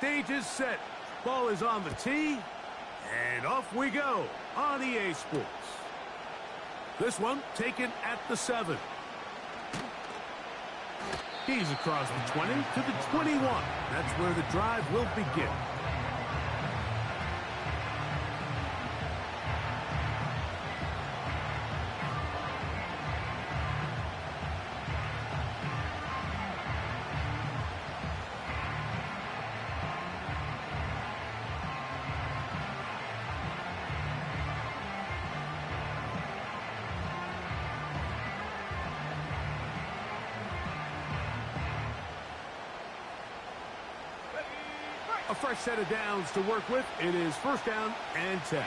stage is set. Ball is on the tee, and off we go on EA Sports. This one taken at the 7. He's across the 20 to the 21. That's where the drive will begin. A fresh set of downs to work with. It is first down and 10.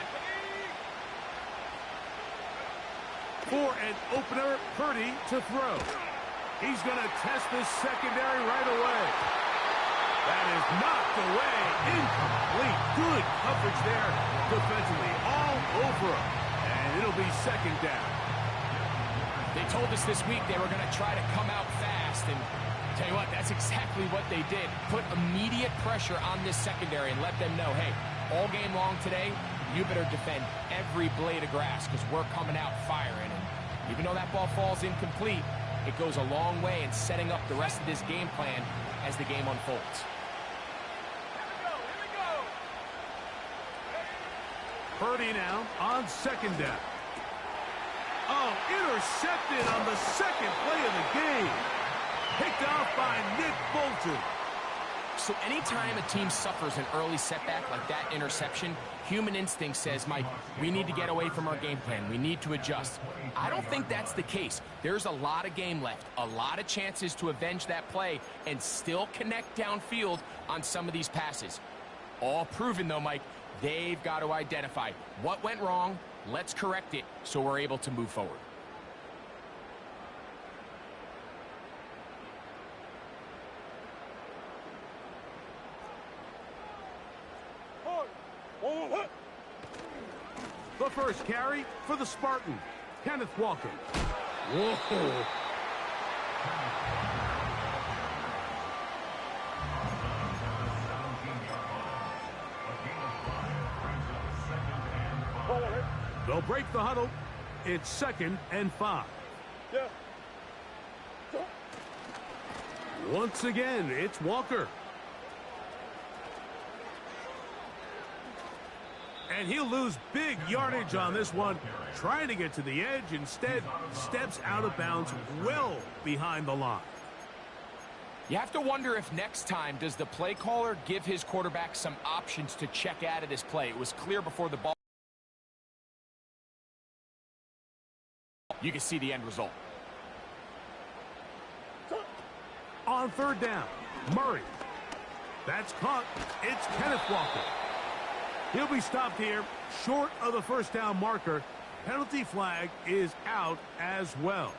For an opener, Purdy to throw. He's going to test this secondary right away. That is knocked away. Incomplete. Good coverage there defensively. All over him. And it'll be second down. They told us this week they were going to try to come out fast, and tell you what, that's exactly what they did. Put immediate pressure on this secondary and let them know, hey, all game long today, you better defend every blade of grass because we're coming out firing. And even though that ball falls incomplete, it goes a long way in setting up the rest of this game plan as the game unfolds. Here we go. Purdy now on second down. Oh, intercepted on the second play of the game. Picked off by Nick Bolton. So anytime a team suffers an early setback like that interception, human instinct says, Mike, we need to get away from our game plan. We need to adjust. I don't think that's the case. There's a lot of game left, a lot of chances to avenge that play and still connect downfield on some of these passes. All proven, though, Mike, they've got to identify what went wrong. Let's correct it so we're able to move forward. The first carry for the Spartan, Kenneth Walker. Whoa. They'll break the huddle. It's 2nd and 5. Once again, it's Walker. And he'll lose big yardage on this one. Trying to get to the edge. Instead, steps out of bounds well behind the line. You have to wonder if next time, does the play caller give his quarterback some options to check out of this play? It was clear before the ball. You can see the end result. On 3rd down, Murray. That's caught. It's Kenneth Walker. He'll be stopped here, short of the first down marker. Penalty flag is out as well.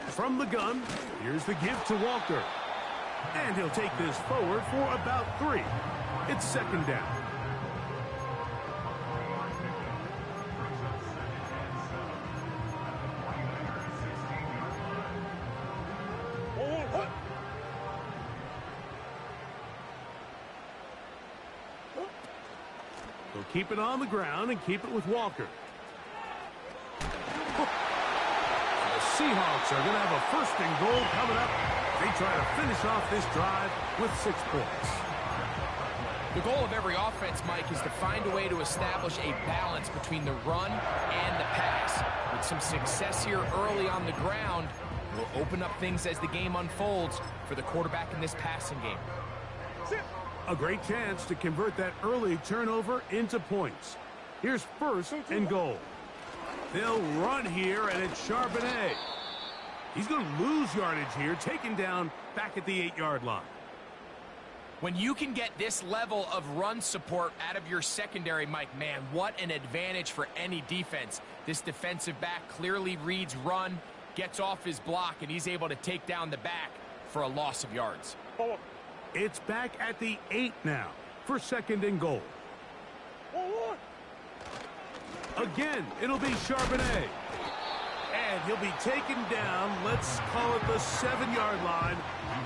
From the gun, here's the give to Walker. And he'll take this forward for about 3. It's 2nd down. They'll keep it on the ground and keep it with Walker. The Seahawks are going to have a 1st and goal coming up. They try to finish off this drive with 6 points. The goal of every offense, Mike, is to find a way to establish a balance between the run and the pass. With some success here early on the ground, will open up things as the game unfolds for the quarterback in this passing game. A great chance to convert that early turnover into points. Here's 1st and goal. They'll run here, and it's Charbonnet. He's going to lose yardage here, taken down back at the 8-yard line. When you can get this level of run support out of your secondary, Mike, man, what an advantage for any defense. This defensive back clearly reads run, gets off his block, and he's able to take down the back for a loss of yards. It's back at the 8 now for 2nd and goal. Again, it'll be Charbonnet. And he'll be taken down, let's call it the 7-yard line.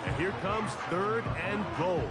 And here comes 3rd and goal.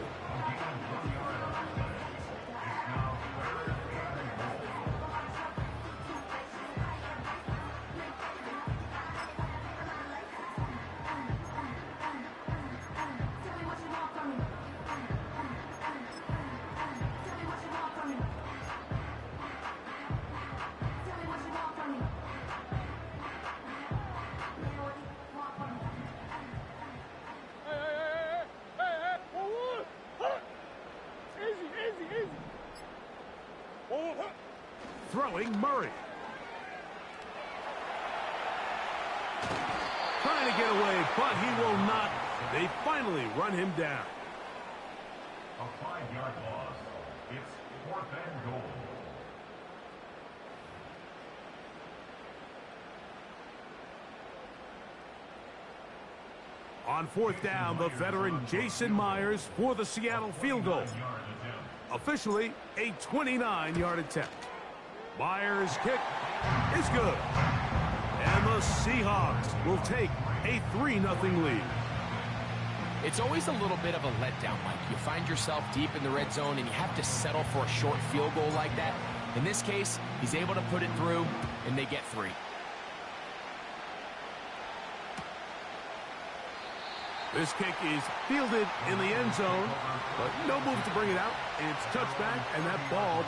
Throwing Murray. Trying to get away, but he will not. They finally run him down. A 5-yard loss. It's 4th and goal. On 4th down, the veteran Jason Myers for the Seattle field goal. Officially, a 29-yard attempt. Myers' kick is good. And the Seahawks will take a 3-0 lead. It's always a little bit of a letdown, Mike. You find yourself deep in the red zone and you have to settle for a short field goal like that. In this case, he's able to put it through, and they get 3. This kick is fielded in the end zone, but no move to bring it out. It's touchback, and that ball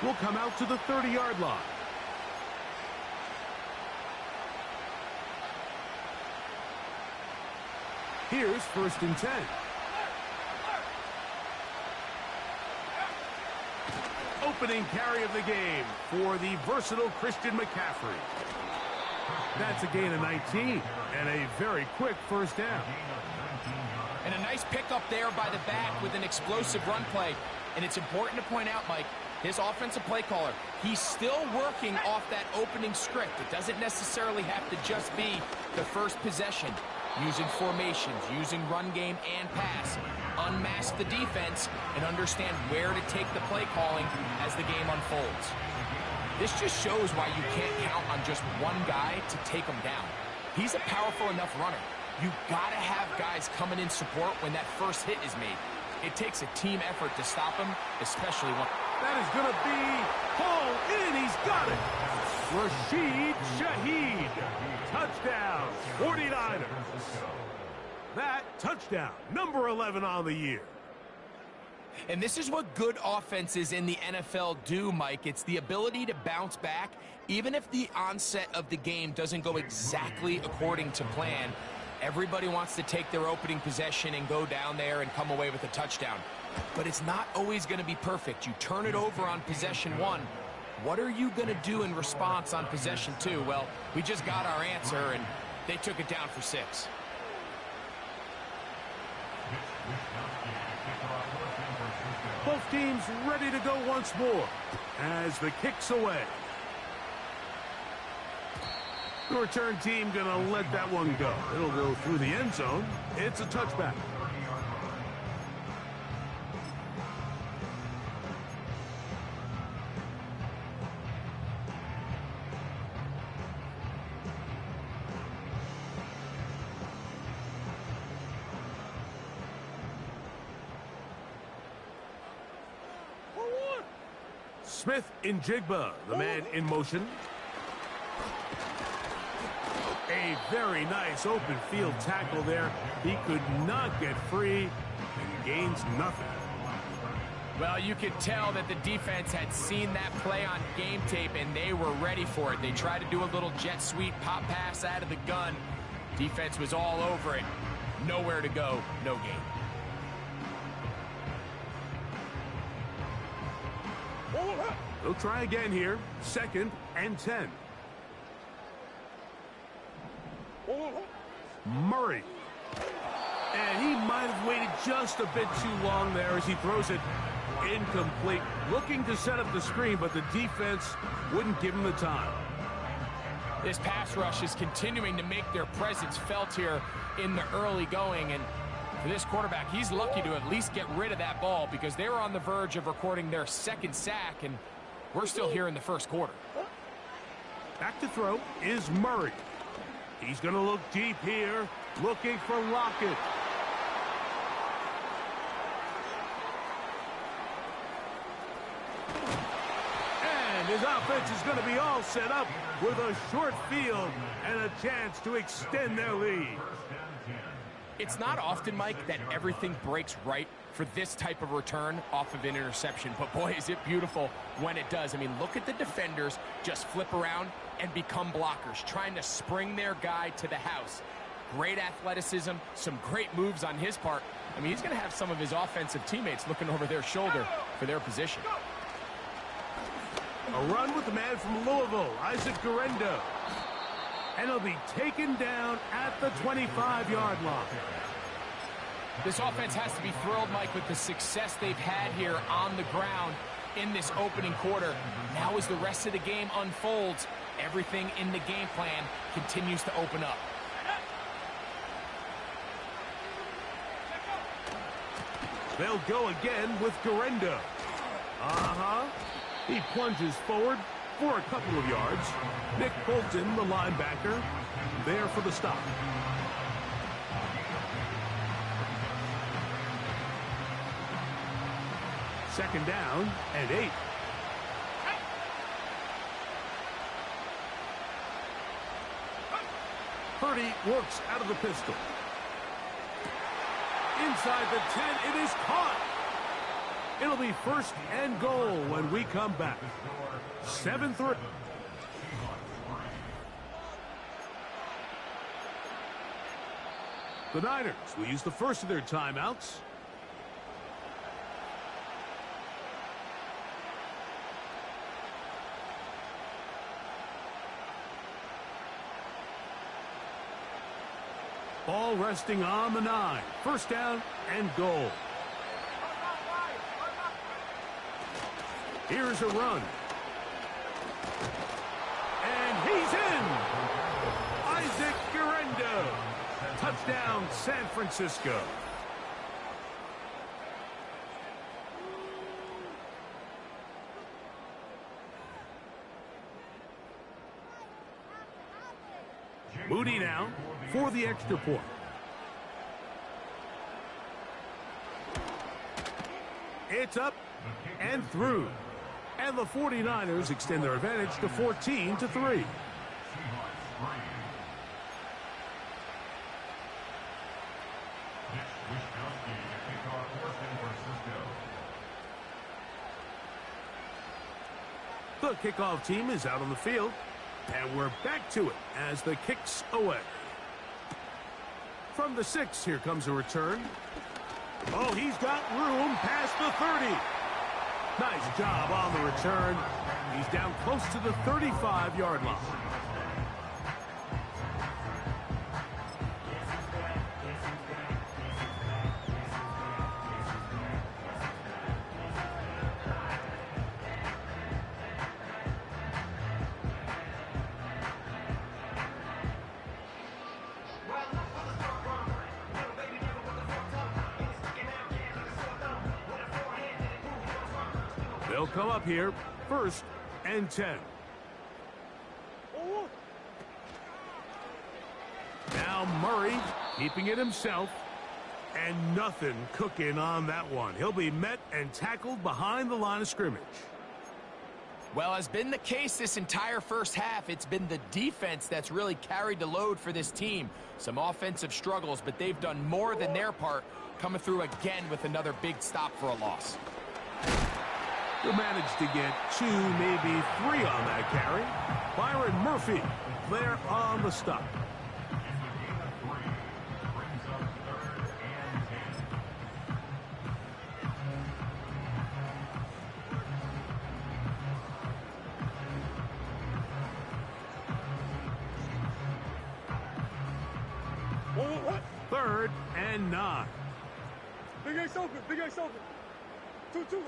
will come out to the 30-yard line. Here's 1st and 10. Opening carry of the game for the versatile Christian McCaffrey. That's a gain of 19 and a very quick 1st down. And a nice pickup there by the back with an explosive run play. And it's important to point out, Mike, his offensive play caller, he's still working off that opening script. It doesn't necessarily have to just be the first possession. Using formations, using run game and pass. Unmask the defense and understand where to take the play calling as the game unfolds. This just shows why you can't count on just one guy to take him down. He's a powerful enough runner. You gotta have guys coming in support when that first hit is made. It takes a team effort to stop him, especially when... That is going to be hauled in. He's got it. Rashid Shaheed. Touchdown, 49ers. That touchdown, number 11 on the year. And this is what good offenses in the NFL do, Mike. It's the ability to bounce back, even if the onset of the game doesn't go exactly according to plan. Everybody wants to take their opening possession and go down there and come away with a touchdown. But it's not always going to be perfect. You turn it over on possession 1. What are you going to do in response on possession 2? Well, we just got our answer, and they took it down for 6. Both teams ready to go once more as the kick's away. The return team going to let that one go. It'll go through the end zone. It's a touchback. Smith in Jigba, the man in motion. A very nice open field tackle there. He could not get free and gains nothing. Well, you could tell that the defense had seen that play on game tape, and they were ready for it. They tried to do a little jet sweep pop pass out of the gun. Defense was all over it. Nowhere to go, no gain. They'll try again here. 2nd and 10. Murray. And he might have waited just a bit too long there as he throws it incomplete. Looking to set up the screen, but the defense wouldn't give him the time. This pass rush is continuing to make their presence felt here in the early going. And for this quarterback, he's lucky to at least get rid of that ball because they were on the verge of recording their 2nd sack, and we're still here in the 1st quarter. Back to throw is Murray. He's going to look deep here, looking for Lockett. And his offense is going to be all set up with a short field and a chance to extend their lead. It's not often, Mike, that everything breaks right for this type of return off of an interception. But, boy, is it beautiful when it does. I mean, look at the defenders just flip around and become blockers, trying to spring their guy to the house. Great athleticism, some great moves on his part. I mean, he's going to have some of his offensive teammates looking over their shoulder for their position. A run with the man from Louisville, Isaac Guerendo. And he'll be taken down at the 25-yard line. This offense has to be thrilled, Mike, with the success they've had here on the ground in this opening quarter. Now as the rest of the game unfolds, everything in the game plan continues to open up. They'll go again with Guerendo. He plunges forward for a couple of yards. Nick Bolton, the linebacker, there for the stop. Second down and 8. Purdy works out of the pistol. Inside the 10, it is caught. It'll be first and goal when we come back. 7-3. The Niners will use the first of their timeouts. Ball resting on the 9. First down and goal. Here's a run. And he's in. Isaac Guerendo. Touchdown, San Francisco. Moody now for the extra point. It's up and through. And the 49ers extend their advantage to 14-3. The kickoff team is out on the field, and we're back to it as the kick's away. From the 6, here comes a return. Oh, he's got room past the 30. Nice job on the return. He's down close to the 35-yard line. They'll come up here, first and 10. Now Murray keeping it himself, and nothing cooking on that one. He'll be met and tackled behind the line of scrimmage. Well, as been the case this entire first half, it's been the defense that's really carried the load for this team. Some offensive struggles, but they've done more than their part, coming through again with another big stop for a loss. He'll manage to get 2, maybe 3 on that carry. Byron Murphy there on the stop. Third and 9. Big Ace open, Big Ace open. 2-2.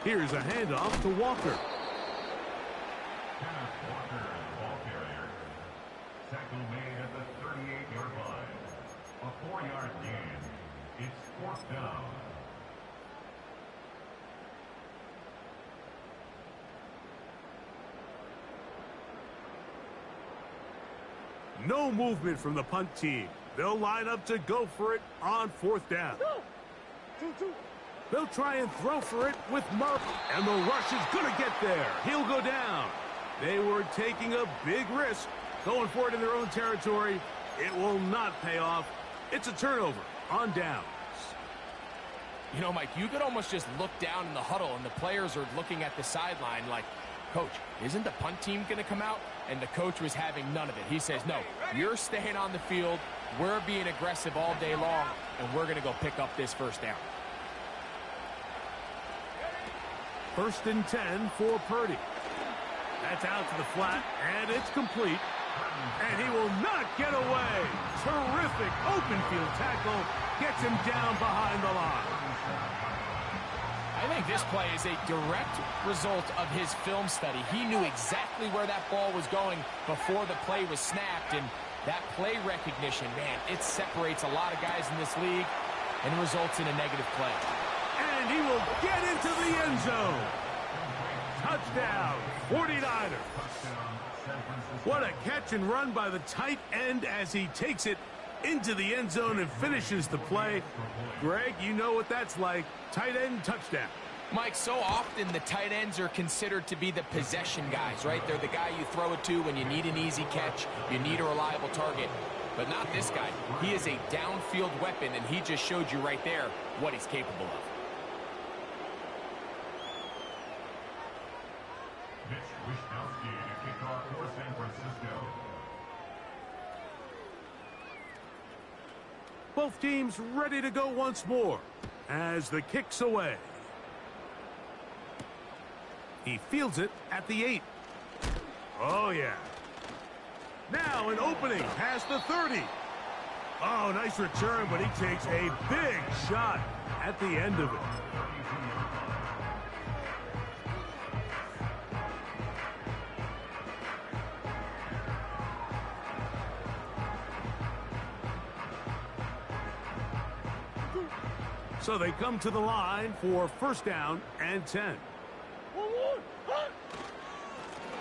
Here's a handoff to Walker. Kenneth Walker, ball carrier. Tackle made at the 38-yard line. A 4-yard gain. It's fourth down. No movement from the punt team. They'll line up to go for it on 4th down. 2-2. They'll try and throw for it with Murphy. And the rush is going to get there. He'll go down. They were taking a big risk, going for it in their own territory. It will not pay off. It's a turnover on downs. You know, Mike, you could almost just look down in the huddle, and the players are looking at the sideline like, Coach, isn't the punt team going to come out? And the coach was having none of it. He says, no, you're staying on the field. We're being aggressive all day long, and we're going to go pick up this 1st down. 1st and 10 for Purdy. That's out to the flat, and it's complete. And he will not get away. Terrific open field tackle. Gets him down behind the line. I think this play is a direct result of his film study. He knew exactly where that ball was going before the play was snapped, and that play recognition, man, it separates a lot of guys in this league and results in a negative play. And he will get into the end zone. Touchdown, 49ers. What a catch and run by the tight end as he takes it into the end zone and finishes the play. Greg, you know what that's like. Tight end touchdown. Mike, so often the tight ends are considered to be the possession guys, right? They're the guy you throw it to when you need an easy catch, you need a reliable target. But not this guy. He is a downfield weapon, and he just showed you right there what he's capable of. Mitch Wishnowsky to kick off for San Francisco. Both teams ready to go once more as the kick's away. He fields it at the 8. Oh, yeah. Now an opening past the 30. Oh, nice return, but he takes a big shot at the end of it. So they come to the line for 1st down and 10.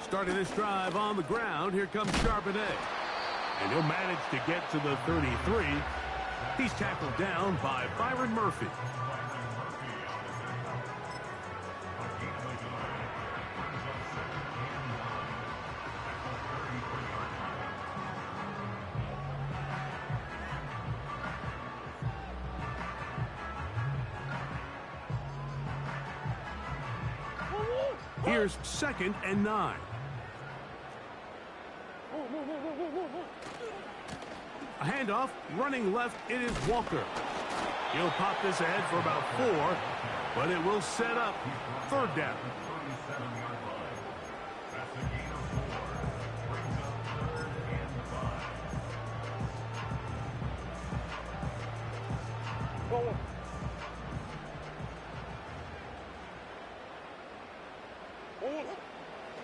Starting this drive on the ground, here comes Charbonnet. And he'll manage to get to the 33. He's tackled down by Byron Murphy. Here's 2nd and 9. A handoff, running left, it is Walker. He'll pop this ahead for about 4, but it will set up 3rd down.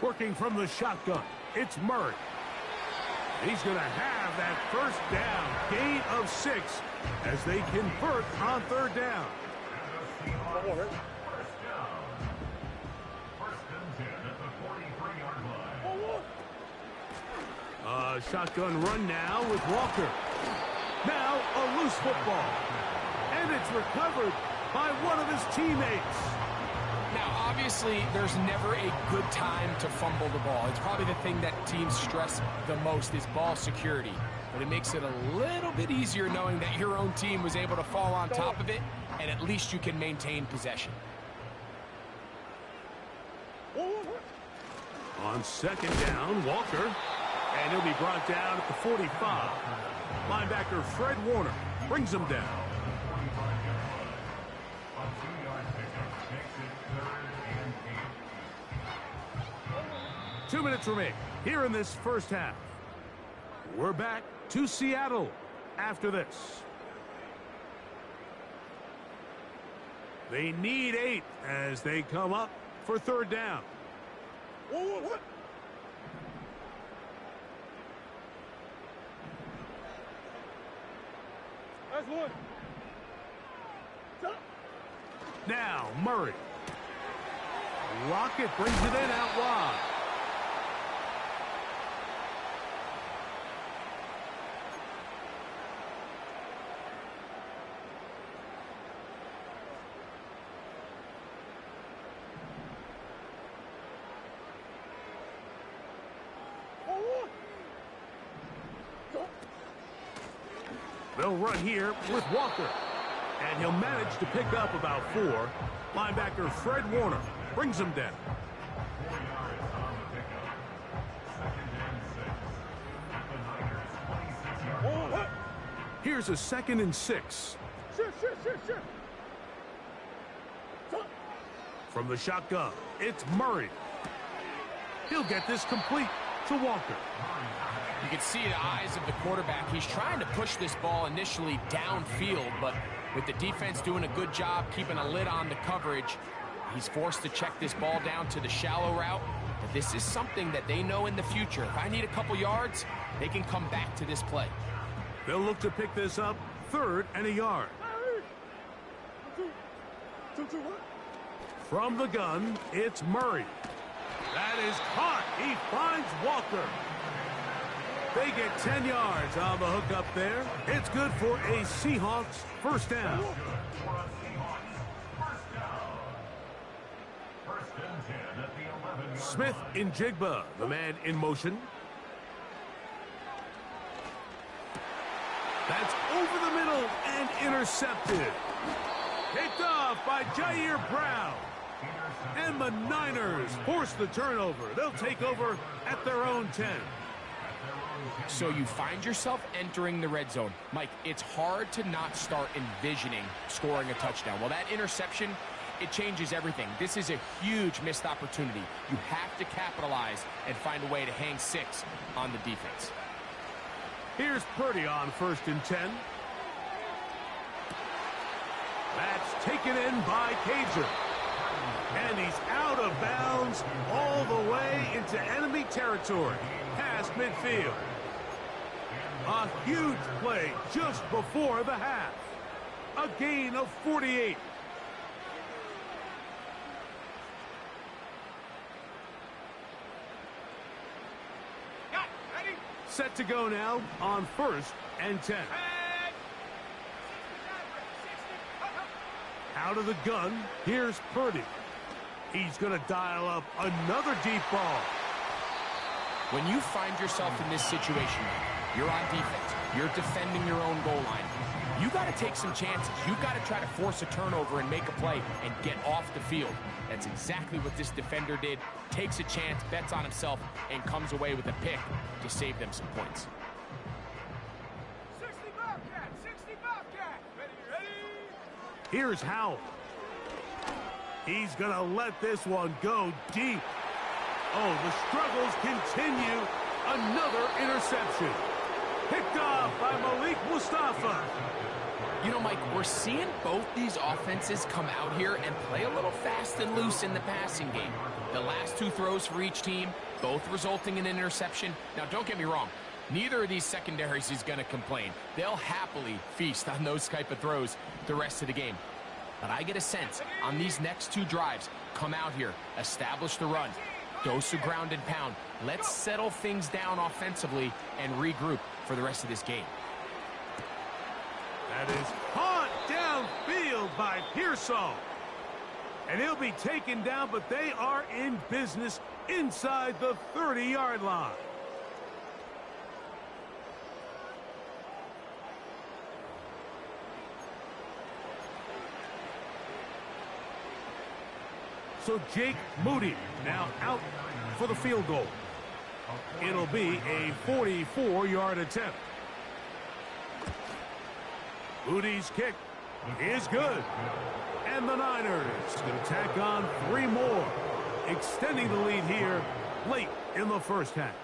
Working from the shotgun, it's Murray. He's going to have that 1st down, gain of 6, as they convert on 3rd down. Shotgun run now with Walker. Now a loose football. And it's recovered by one of his teammates. Now, obviously, there's never a good time to fumble the ball. It's probably the thing that teams stress the most is ball security. But it makes it a little bit easier knowing that your own team was able to fall on top of it, and at least you can maintain possession. On 2nd down, Walker. And he'll be brought down at the 45. Linebacker Fred Warner brings him down. Two minutes remain here in this 1st half. We're back to Seattle after this. They need 8 as they come up for 3rd down. That's one. Now Murray. Rocket brings it in out wide. They'll run here with Walker. And he'll manage to pick up about 4. Linebacker Fred Warner brings him down. 4 yards on the pickup. Second and 6. At the Niners' 26-yard line. Here's a 2nd and 6. Shit. From the shotgun, it's Murray. He'll get this complete to Walker. You can see the eyes of the quarterback. He's trying to push this ball initially downfield, but with the defense doing a good job keeping a lid on the coverage, he's forced to check this ball down to the shallow route. But this is something that they know in the future. If I need a couple yards, they can come back to this play. They'll look to pick this up 3rd and a yard. Two, what? From the gun, it's Murray. That is caught. He finds Walker. They get 10 yards on the hook up there. It's good for a Seahawks first down. For a Seahawks first down. First and 10 at the 11-yard Smith line. in Jigba, the man in motion. That's over the middle and intercepted. Picked off by Jair Brown. And the Niners force the turnover. They'll take over at their own 10. So you find yourself entering the red zone. Mike, it's hard to not start envisioning scoring a touchdown. Well, that interception, it changes everything. This is a huge missed opportunity. You have to capitalize and find a way to hang 6 on the defense. Here's Purdy on 1st and 10. That's taken in by Cager. And he's out of bounds all the way into enemy territory, past midfield. A huge play just before the half. A gain of 48. Set to go now on 1st and 10. Out of the gun, here's Purdy. He's going to dial up another deep ball. When you find yourself in this situation, you're on defense, you're defending your own goal line, you got to take some chances. You got to try to force a turnover and make a play and get off the field. That's exactly what this defender did. Takes a chance, bets on himself, and comes away with a pick to save them some points. 60 Bobcat. Ready? Here's Howell. He's going to let this one go deep. Oh, the struggles continue. Another interception. Picked off by Malik Mustafa. You know, Mike, we're seeing both these offenses come out here and play a little fast and loose in the passing game. The last 2 throws for each team, both resulting in an interception. Now, don't get me wrong. Neither of these secondaries is going to complain. They'll happily feast on those type of throws the rest of the game. But I get a sense on these next 2 drives, come out here, establish the run, dose of ground and pound. Let's settle things down offensively and regroup for the rest of this game. That is caught downfield by Pearsall. And he'll be taken down, but they are in business inside the 30-yard line. So Jake Moody now out for the field goal. It'll be a 44-yard attempt. Moody's kick is good. And the Niners going to tack on 3 more, extending the lead here late in the first half.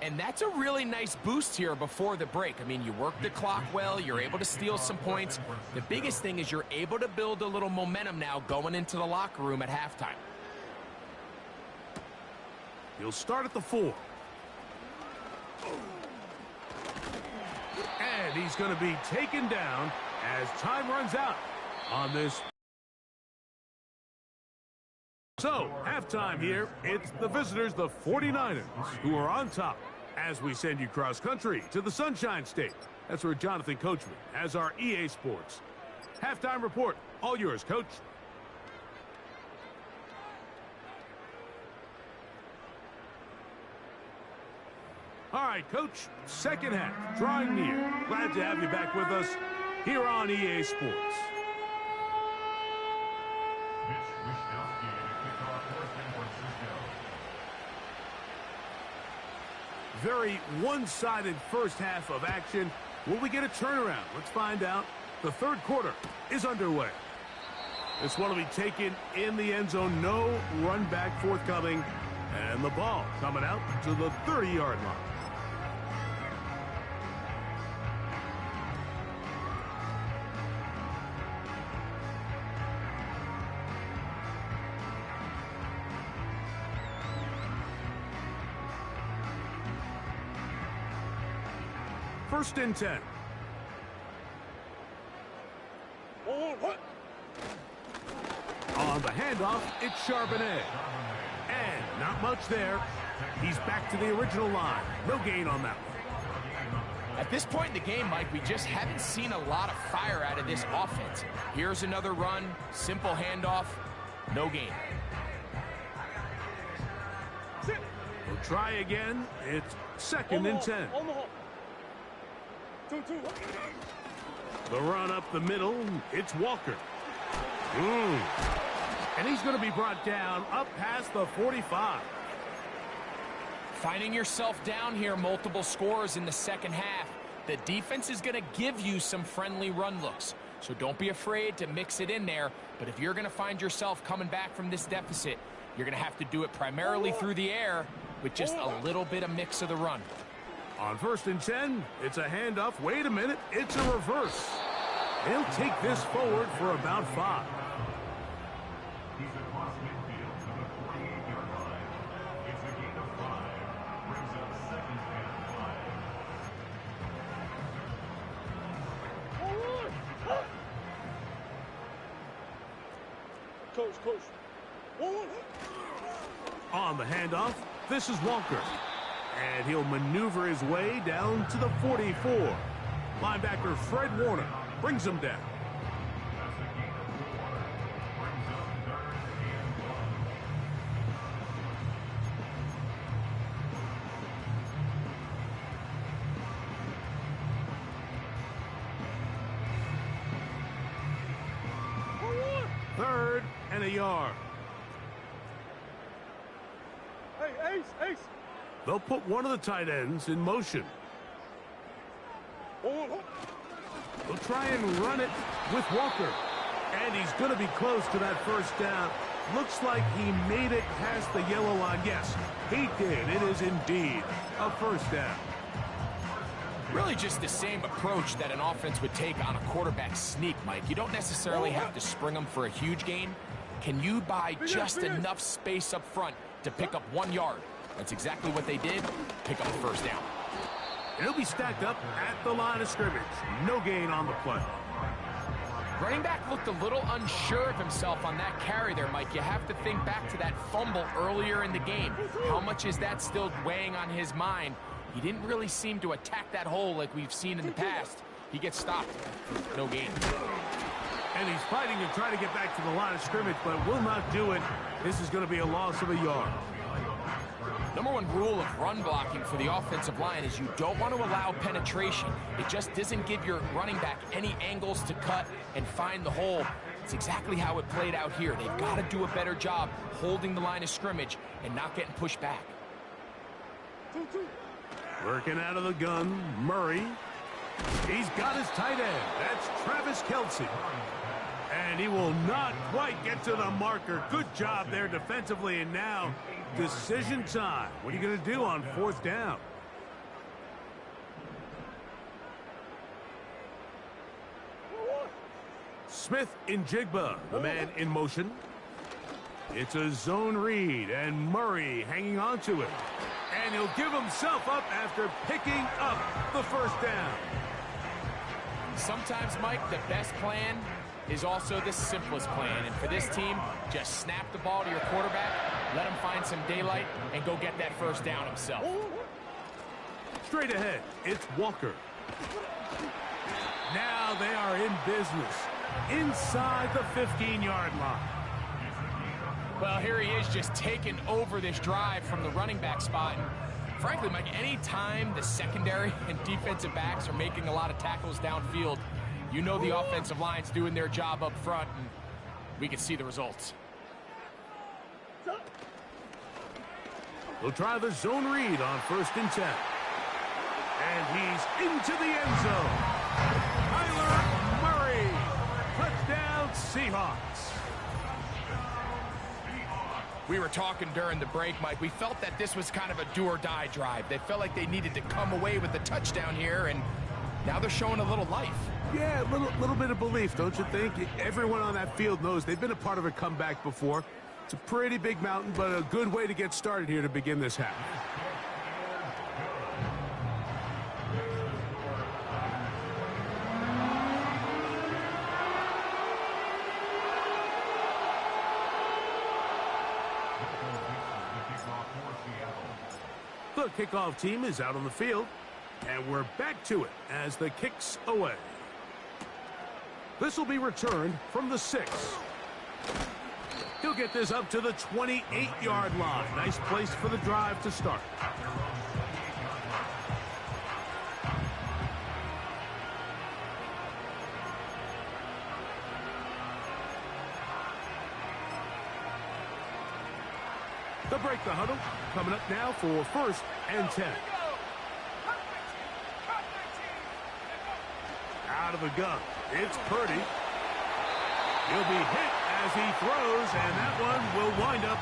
And that's a really nice boost here before the break. I mean, you work the clock well, you're able to steal some points. The biggest thing is you're able to build a little momentum now going into the locker room at halftime. He'll start at the 4. And he's going to be taken down as time runs out on this. So, halftime here, it's the visitors, the 49ers, who are on top as we send you cross-country to the Sunshine State. That's where Jonathan Coachman has our EA Sports halftime report. All yours, Coach. All right, Coach, second half, drawing near. Glad to have you back with us here on EA Sports. Very one-sided first half of action. Will we get a turnaround? Let's find out. The third quarter is underway. This one will be taken in the end zone. No run back forthcoming. And the ball coming out to the 30-yard line. First and 10. On the handoff, it's Charbonnet. And not much there. He's back to the original line. No gain on that one. At this point in the game, Mike, we just haven't seen a lot of fire out of this offense. Here's another run, simple handoff, no gain. We'll try again. It's second and 10. The run up the middle, it's Walker. And he's going to be brought down up past the 45. Finding yourself down here multiple scores in the second half, the defense is going to give you some friendly run looks. So don't be afraid to mix it in there. But if you're going to find yourself coming back from this deficit, you're going to have to do it primarily through the air with just a little bit of mix of the run. On first and 10, it's a handoff. Wait a minute, it's a reverse. They'll take this forward for about 5. He's across midfield to the 48-yard line. It's a gain of 5. Brings up second and 5. Coach. On the handoff, this is Walker. And he'll maneuver his way down to the 44. Linebacker Fred Warner brings him down. Third and a yard. Hey, Ace. They'll put one of the tight ends in motion. They'll try and run it with Walker. And he's going to be close to that first down. Looks like he made it past the yellow line. Yes, he did. It is indeed a first down. Really just the same approach that an offense would take on a quarterback sneak, Mike. You don't necessarily have to spring them for a huge gain. Can you buy just enough space up front to pick up 1 yard? That's exactly what they did. Pick up the first down. It'll be stacked up at the line of scrimmage. No gain on the play. Running back looked a little unsure of himself on that carry there, Mike. You have to think back to that fumble earlier in the game. How much is that still weighing on his mind? He didn't really seem to attack that hole like we've seen in the past. He gets stopped. No gain. And he's fighting to try to get back to the line of scrimmage, but will not do it. This is going to be a loss of a yard. Number one rule of run blocking for the offensive line is you don't want to allow penetration. It just doesn't give your running back any angles to cut and find the hole. It's exactly how it played out here. They've got to do a better job holding the line of scrimmage and not getting pushed back. Working out of the gun, Murray. He's got his tight end. That's Travis Kelce. And he will not quite get to the marker. Good job there defensively, and now decision time. What are you going to do on fourth down? Smith in Jigba, the man in motion. It's a zone read, and Murray hanging on to it. And he'll give himself up after picking up the first down. Sometimes, Mike, the best plan is also the simplest plan. And for this team, just snap the ball to your quarterback, let him find some daylight, and go get that first down himself. Straight ahead, it's Walker. Now they are in business inside the 15-yard line. Well, here he is just taking over this drive from the running back spot. And Frankly, Mike, any time the secondary and defensive backs are making a lot of tackles downfield, you know the offensive line's doing their job up front, and we can see the results. We'll try the zone read on 1st and 10. And he's into the end zone. Kyler Murray. Touchdown, Seahawks. We were talking during the break, Mike. We felt that this was kind of a do-or-die drive. They felt like they needed to come away with the touchdown here, and now they're showing a little life. Yeah, a little bit of belief, don't you think? Everyone on that field knows they've been a part of a comeback before. It's a pretty big mountain, but a good way to get started here to begin this half. The kickoff team is out on the field, and we're back to it as the kick's away. This will be returned from the 6. He'll get this up to the 28-yard line. Nice place for the drive to start. They'll break the huddle. Coming up now for 1st and 10. Out of the gun. It's Purdy. He'll be hit as he throws, and that one will wind up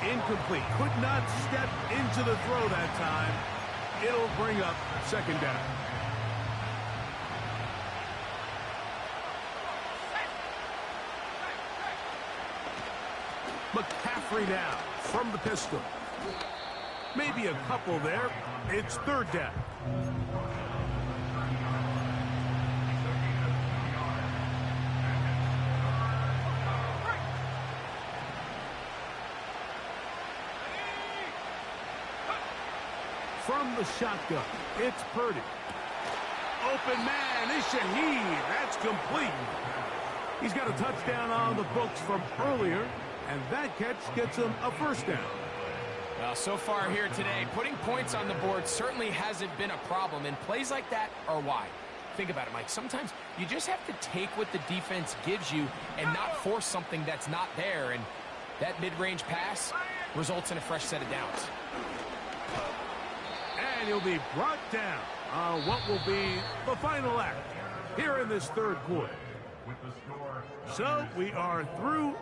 incomplete. Could not step into the throw that time. It'll bring up 2nd down. McCaffrey now from the pistol. Maybe a couple there. It's 3rd down. From the shotgun, it's Purdy. Open man is Shaheed. That's complete. He's got a touchdown on the books from earlier, and that catch gets him a 1st down. Well, so far here today, putting points on the board certainly hasn't been a problem, and plays like that are why. Think about it, Mike. Sometimes you just have to take what the defense gives you and not force something that's not there, and that mid-range pass results in a fresh set of downs. And he'll be brought down on what will be the final act here in this 3rd quarter. So we are through.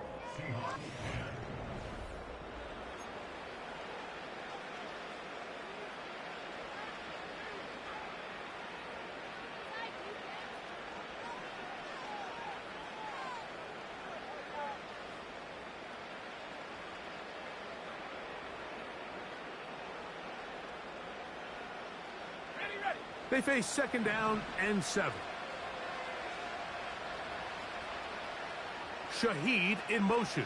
They face 2nd down and 7. Shaheed in motion.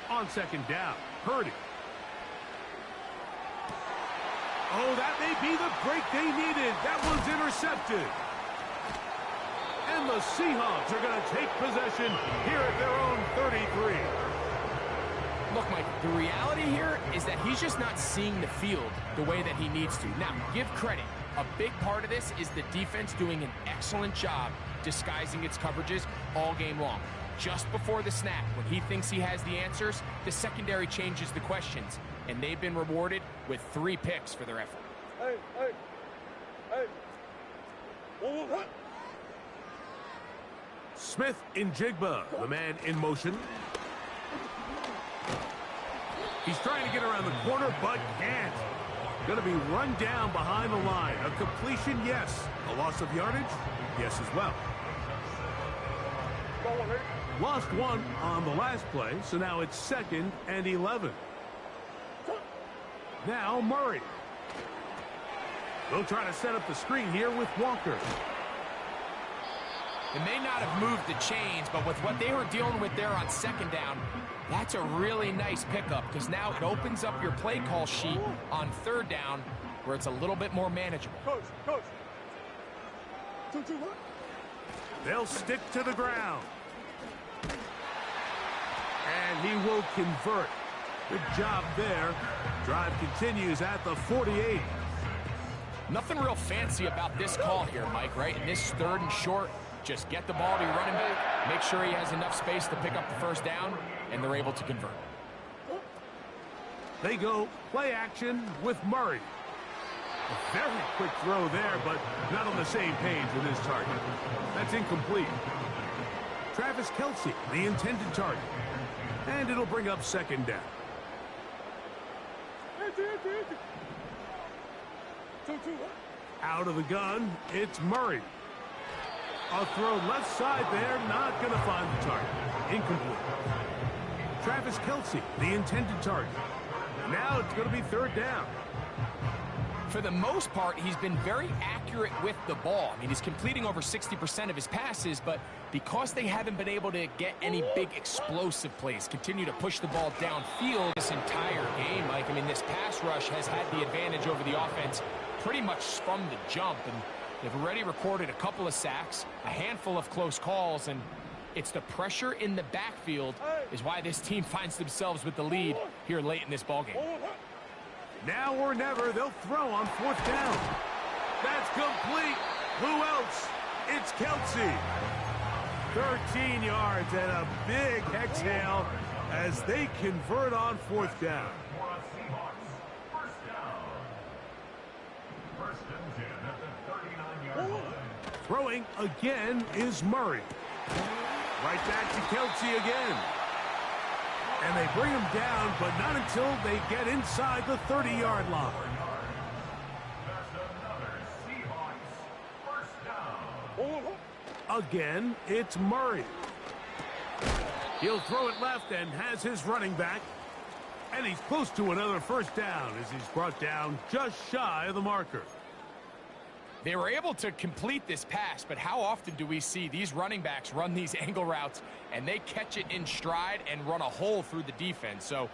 On 2nd down, Purdy. Oh, that may be the break they needed. That one's intercepted. And the Seahawks are going to take possession here at their own 33. Look, Mike, the reality here is that he's just not seeing the field the way that he needs to. Now, give credit. A big part of this is the defense doing an excellent job disguising its coverages all game long. Just before the snap, when he thinks he has the answers, the secondary changes the questions, and they've been rewarded with 3 picks for their effort. Hey. Whoa. Smith in Jigba, the man in motion. He's trying to get around the corner, but can't. Going to be run down behind the line. A completion, yes. A loss of yardage, yes as well. Lost 1 on the last play, so now it's 2nd and 11. Now Murray. They'll try to set up the screen here with Walker. They may not have moved the chains, but with what they were dealing with there on 2nd down, that's a really nice pickup because now it opens up your play call sheet on 3rd down where it's a little bit more manageable. Coach. 2-2-1. They'll stick to the ground. And he will convert. Good job there. Drive continues at the 48. Nothing real fancy about this call here, Mike, right? In this 3rd and short, just get the ball to your running back, make sure he has enough space to pick up the first down, and they're able to convert. They go play action with Murray. A very quick throw there, but not on the same page with his target. That's incomplete. Travis Kelce, the intended target. And it'll bring up 2nd down. Out of the gun, it's Murray. A throw left side there, not going to find the target. Incomplete. Travis Kelce, the intended target. Now it's going to be 3rd down. For the most part, he's been very accurate with the ball. I mean, he's completing over 60% of his passes, but because they haven't been able to get any big explosive plays, continue to push the ball downfield this entire game, Mike. I mean, this pass rush has had the advantage over the offense pretty much from the jump, and they've already recorded a couple of sacks, a handful of close calls, and it's the pressure in the backfield is why this team finds themselves with the lead here late in this ballgame. Now or never, they'll throw on 4th down. That's complete. Who else? It's Kelce. 13 yards and a big exhale as they convert on 4th down. Throwing again is Murray. Right back to Kelce again. And they bring him down, but not until they get inside the 30-yard line. Again, it's Murray. He'll throw it left and has his running back. And he's close to another 1st down as he's brought down just shy of the marker. They were able to complete this pass, but how often do we see these running backs run these angle routes and they catch it in stride and run a hole through the defense? So,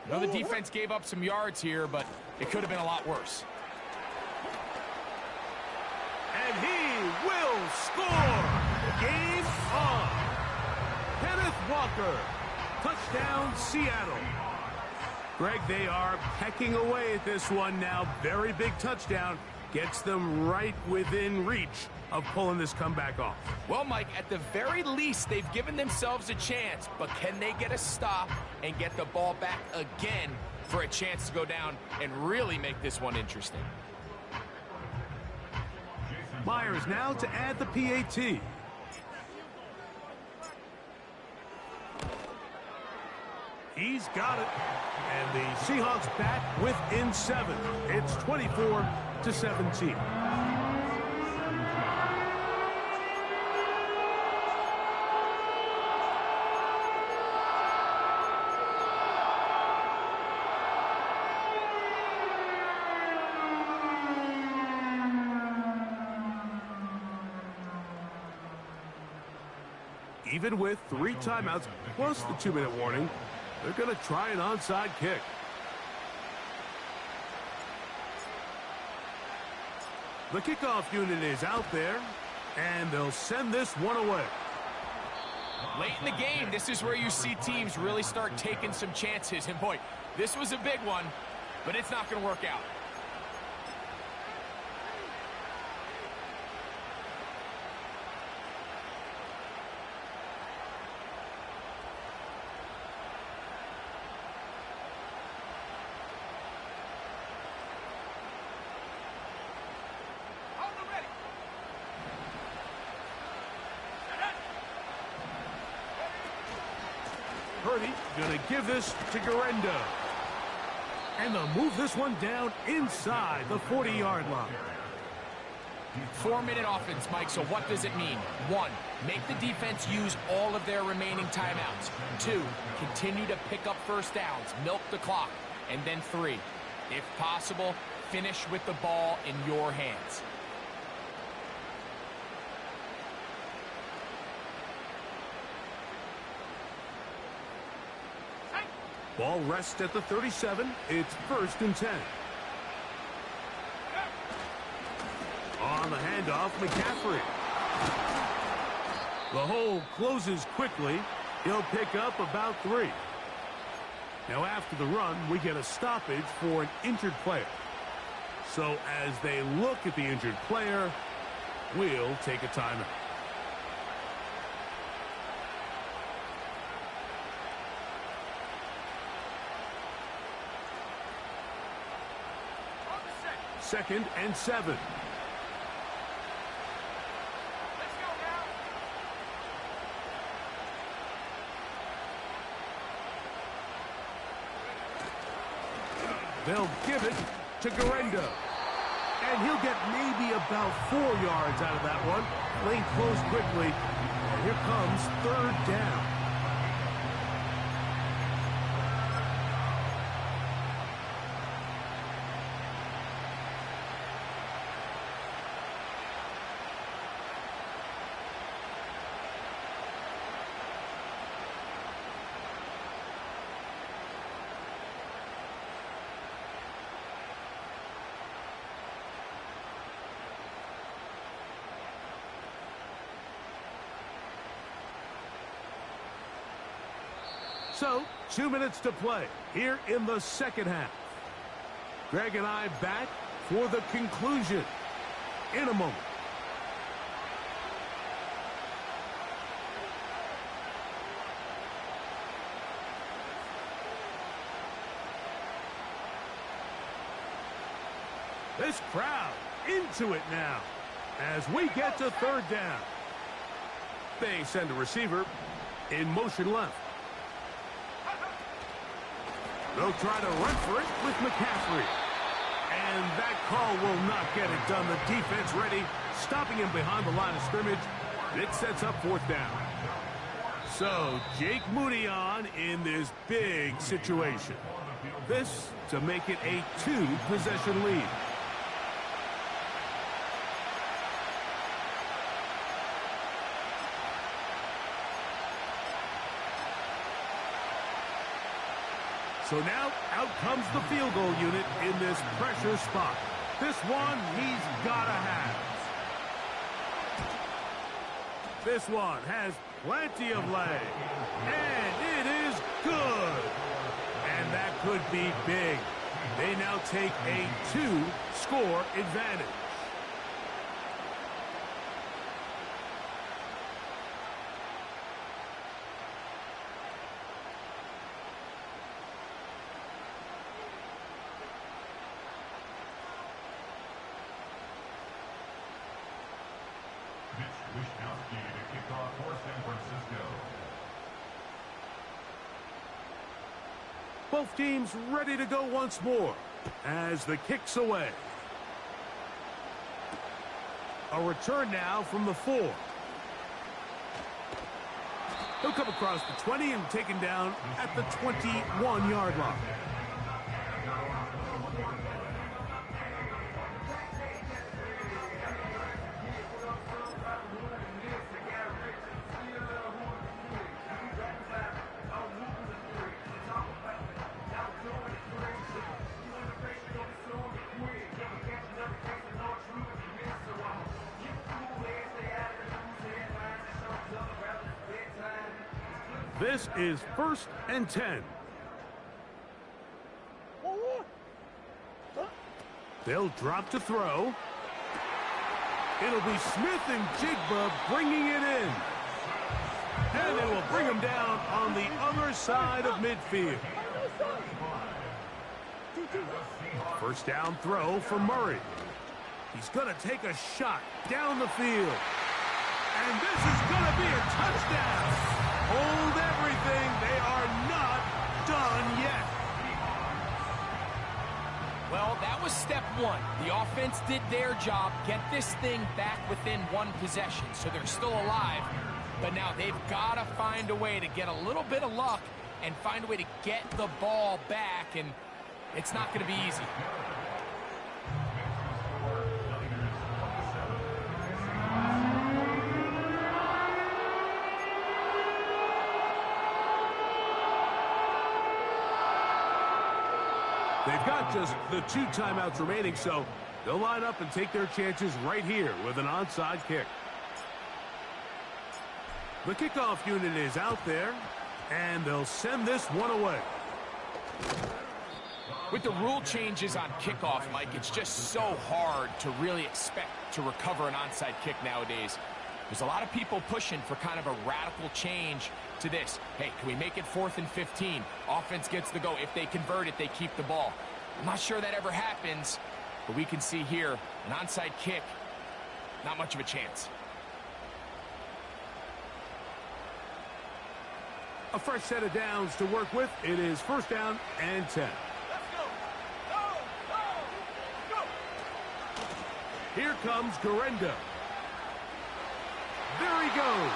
I know the defense gave up some yards here, but it could have been a lot worse. And he will score! Game on! Kenneth Walker, touchdown Seattle. Greg, they are pecking away at this one now. Very big touchdown. Gets them right within reach of pulling this comeback off. Well, Mike, at the very least, they've given themselves a chance, but can they get a stop and get the ball back again for a chance to go down and really make this one interesting? Myers now to add the PAT. He's got it. And the Seahawks back within 7. It's 24-17. Even with 3 timeouts plus the 2-minute warning, they're going to try an onside kick. The kickoff unit is out there, and they'll send this one away. Late in the game, this is where you see teams really start taking some chances. And boy, this was a big one, but it's not going to work out. Purdy going to give this to Garendo. And they'll move this one down inside the 40-yard line. 4-minute offense, Mike, so what does it mean? 1, make the defense use all of their remaining timeouts. 2, continue to pick up first downs, milk the clock. And then 3, if possible, finish with the ball in your hands. Ball rests at the 37. It's 1st and 10. On the handoff, McCaffrey. The hole closes quickly. He'll pick up about 3. Now after the run, we get a stoppage for an injured player. So as they look at the injured player, we'll take a timeout. Second and 7. They'll give it to Garendo. And he'll get maybe about 4 yards out of that one. Lane closed quickly. And here comes third down. So, 2 minutes to play here in the second half. Greg and I back for the conclusion in a moment. This crowd into it now as we get to third down. They send a receiver in motion left. They'll try to run for it with McCaffrey. And that call will not get it done. The defense ready, stopping him behind the line of scrimmage. It sets up fourth down. So, Jake Moody on in this big situation. This to make it a 2-possession lead. So now, out comes the field goal unit in this pressure spot. This one, he's got to have. This one has plenty of leg. And it is good. And that could be big. They now take a 2-score advantage. Both teams ready to go once more as the kick's away. A return now from the 4. He'll come across the 20 and taken down at the 21-yard line. This is 1st and 10. They'll drop to throw. It'll be Smith and Jigba bringing it in. And they will bring him down on the other side of midfield. First down throw for Murray. He's going to take a shot down the field. And this is going to be a touchdown. Hold everything. They are not done yet. Well, that was step one. The offense did their job, get this thing back within 1 possession, so they're still alive. But now they've got to find a way to get a little bit of luck and find a way to get the ball back, and it's not going to be easy. They've got just the 2 timeouts remaining, so they'll line up and take their chances right here with an onside kick. The kickoff unit is out there, and they'll send this one away. With the rule changes on kickoff, Mike, it's just so hard to really expect to recover an onside kick nowadays. There's a lot of people pushing for kind of a radical change to this. Hey, can we make it 4th and 15? Offense gets the go. If they convert it, they keep the ball. I'm not sure that ever happens, but we can see here an onside kick, not much of a chance. A fresh set of downs to work with. It is 1st down and 10. Here comes Garendo. There he goes,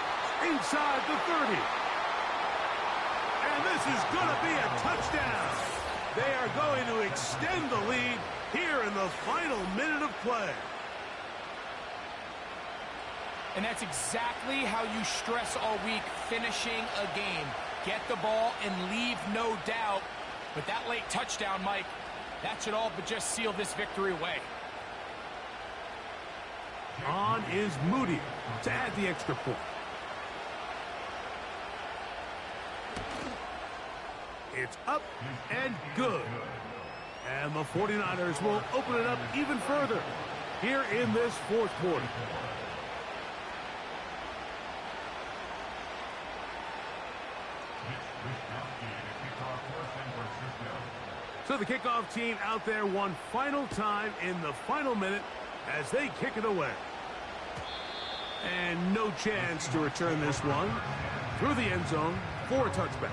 inside the 30. And this is going to be a touchdown. They are going to extend the lead here in the final minute of play. And that's exactly how you stress all week, finishing a game. Get the ball and leave no doubt. But that late touchdown, Mike, that should all but just seal this victory away. On is Moody to add the extra point. It's up and good. And the 49ers will open it up even further here in this 4th quarter. So the kickoff team out there one final time in the final minute as they kick it away. And no chance to return this one through the end zone for a touchback.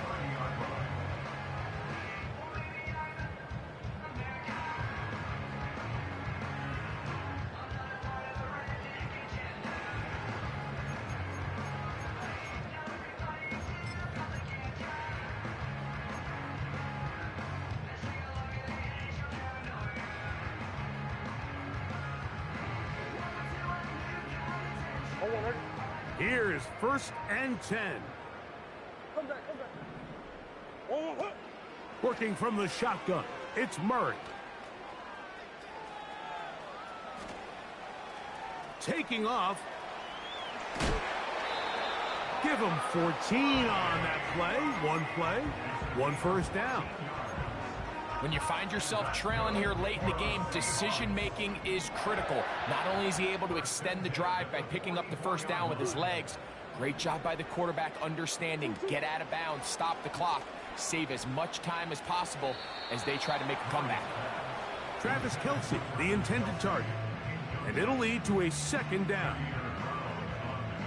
Here's 1st and 10. Come back. Working from the shotgun, it's Murray. Taking off. Give him 14 on that play. One 1st down. When you find yourself trailing here late in the game, decision-making is critical. Not only is he able to extend the drive by picking up the 1st down with his legs, great job by the quarterback understanding, get out of bounds, stop the clock, save as much time as possible as they try to make a comeback. Travis Kelce, the intended target. And it'll lead to a 2nd down.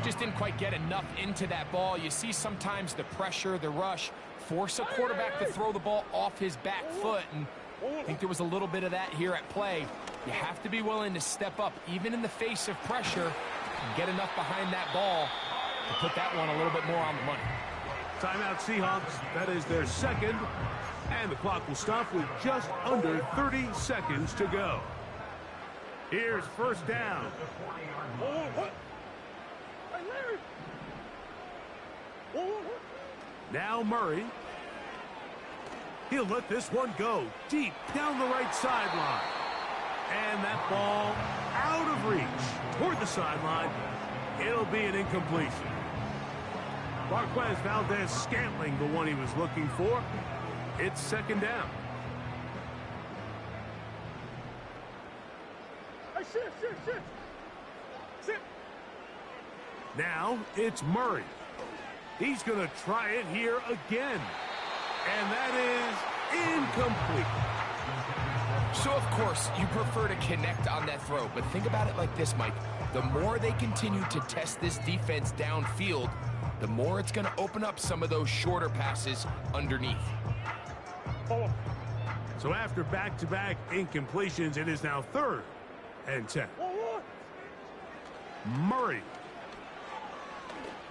Just didn't quite get enough into that ball. You see sometimes the pressure, the rush, force a quarterback to throw the ball off his back foot, and I think there was a little bit of that here at play. You have to be willing to step up, even in the face of pressure, and get enough behind that ball to put that one a little bit more on the money. Timeout Seahawks. That is their 2nd, and the clock will stop with just under 30 seconds to go. Here's 1st down. Now Murray. He'll let this one go deep down the right sideline. And that ball out of reach toward the sideline. It'll be an incompletion. Marquez Valdez-Scantling, the one he was looking for. It's 2nd down. Hey, sit. Now it's Murray. He's going to try it here again. And that is incomplete. So, of course, you prefer to connect on that throw, but think about it like this, Mike. The more they continue to test this defense downfield, the more it's going to open up some of those shorter passes underneath. So after back-to-back incompletions, it is now 3rd and 10. Murray.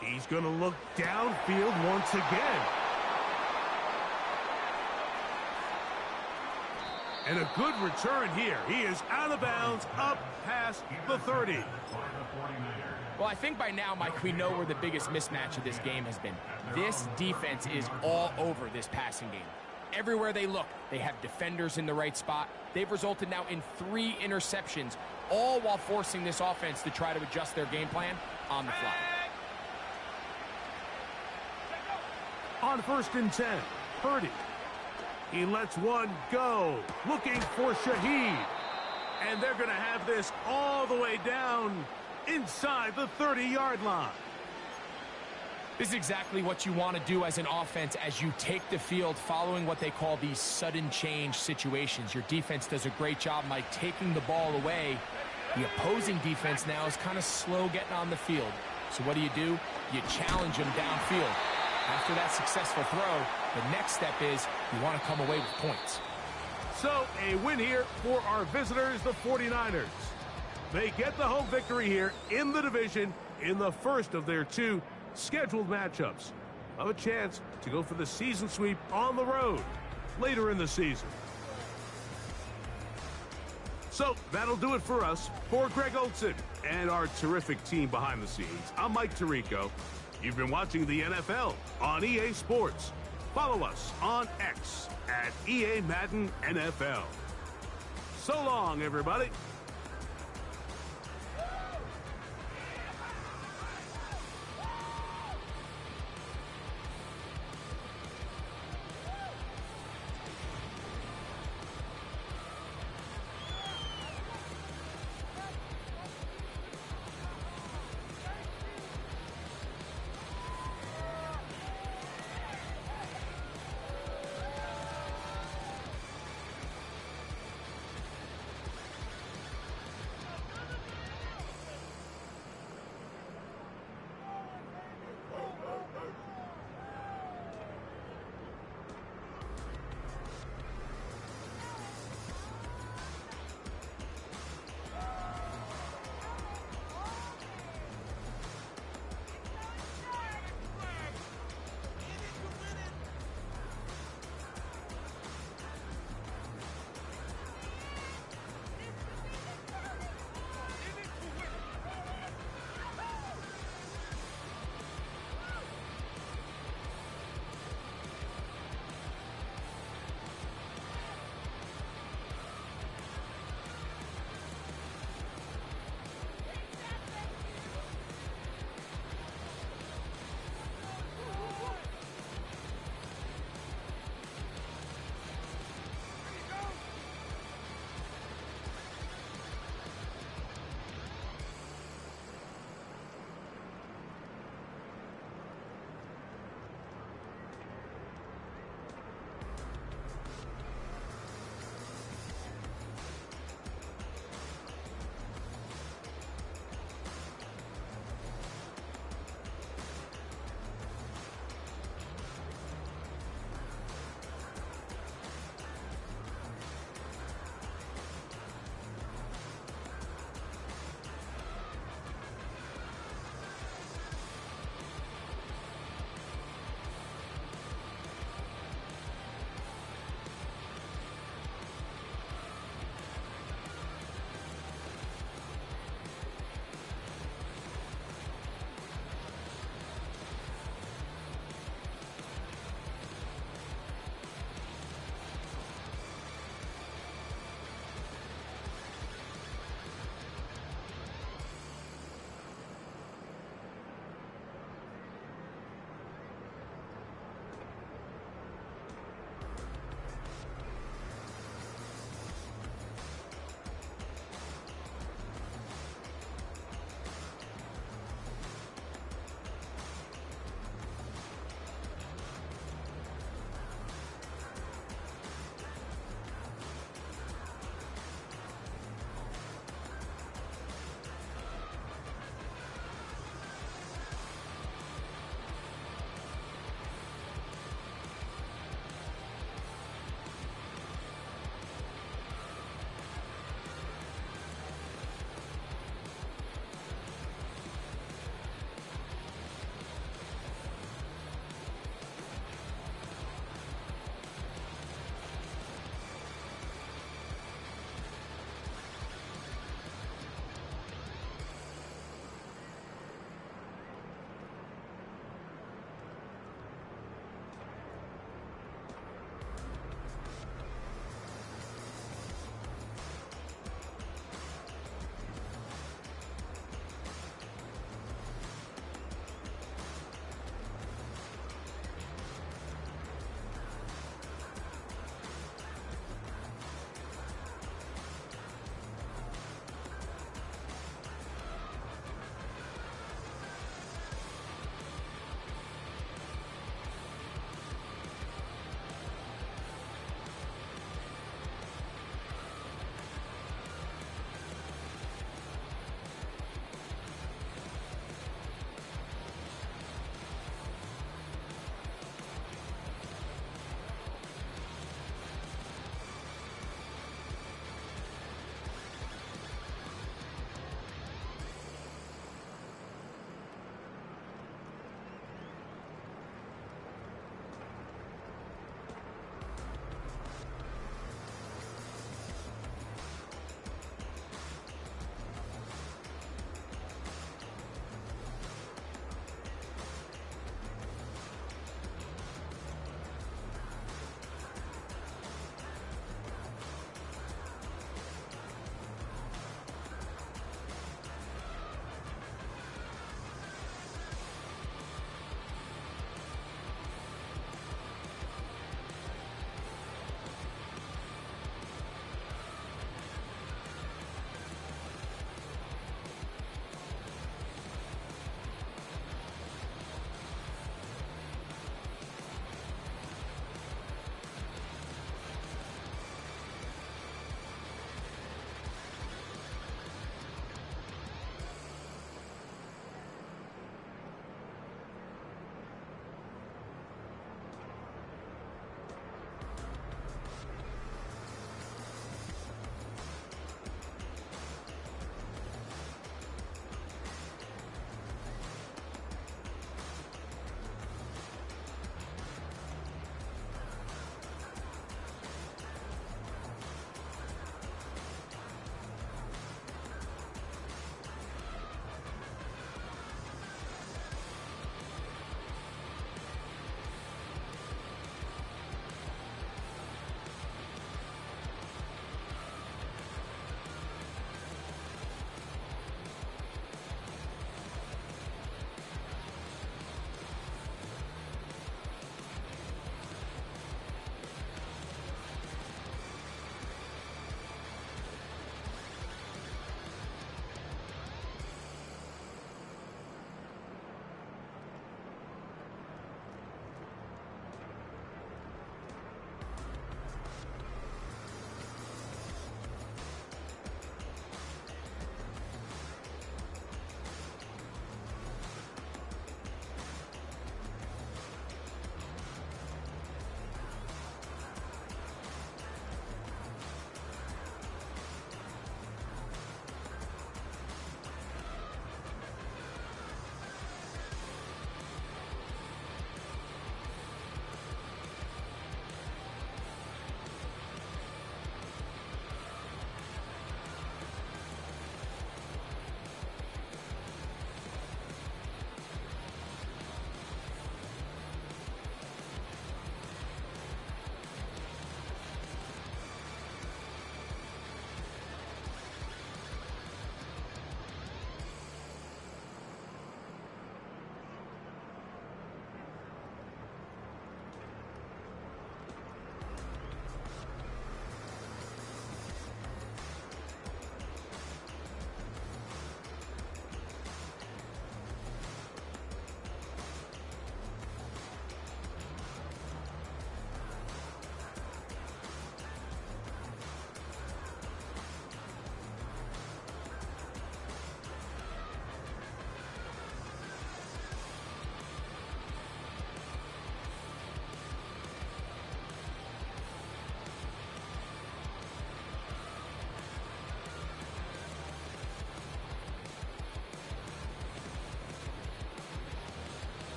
He's going to look downfield once again. And a good return here. He is out of bounds up past the 30. Well, I think by now, Mike, we know where the biggest mismatch of this game has been. This defense is all over this passing game. Everywhere they look, they have defenders in the right spot. They've resulted now in 3 interceptions, all while forcing this offense to try to adjust their game plan on the fly. On 1st and 10, Purdy. He lets one go, looking for Shaheed. And they're going to have this all the way down inside the 30-yard line. This is exactly what you want to do as an offense as you take the field following what they call these sudden change situations. Your defense does a great job by taking the ball away. The opposing defense now is kind of slow getting on the field. So what do? You challenge them downfield. After that successful throw, the next step is you want to come away with points. So a win here for our visitors, the 49ers. They get the home victory here in the division in the first of their two scheduled matchups. Have a chance to go for the season sweep on the road later in the season. So that'll do it for us. For Greg Olson and our terrific team behind the scenes, I'm Mike Tirico. You've been watching the NFL on EA Sports. Follow us on X at EA Madden NFL. So long, everybody.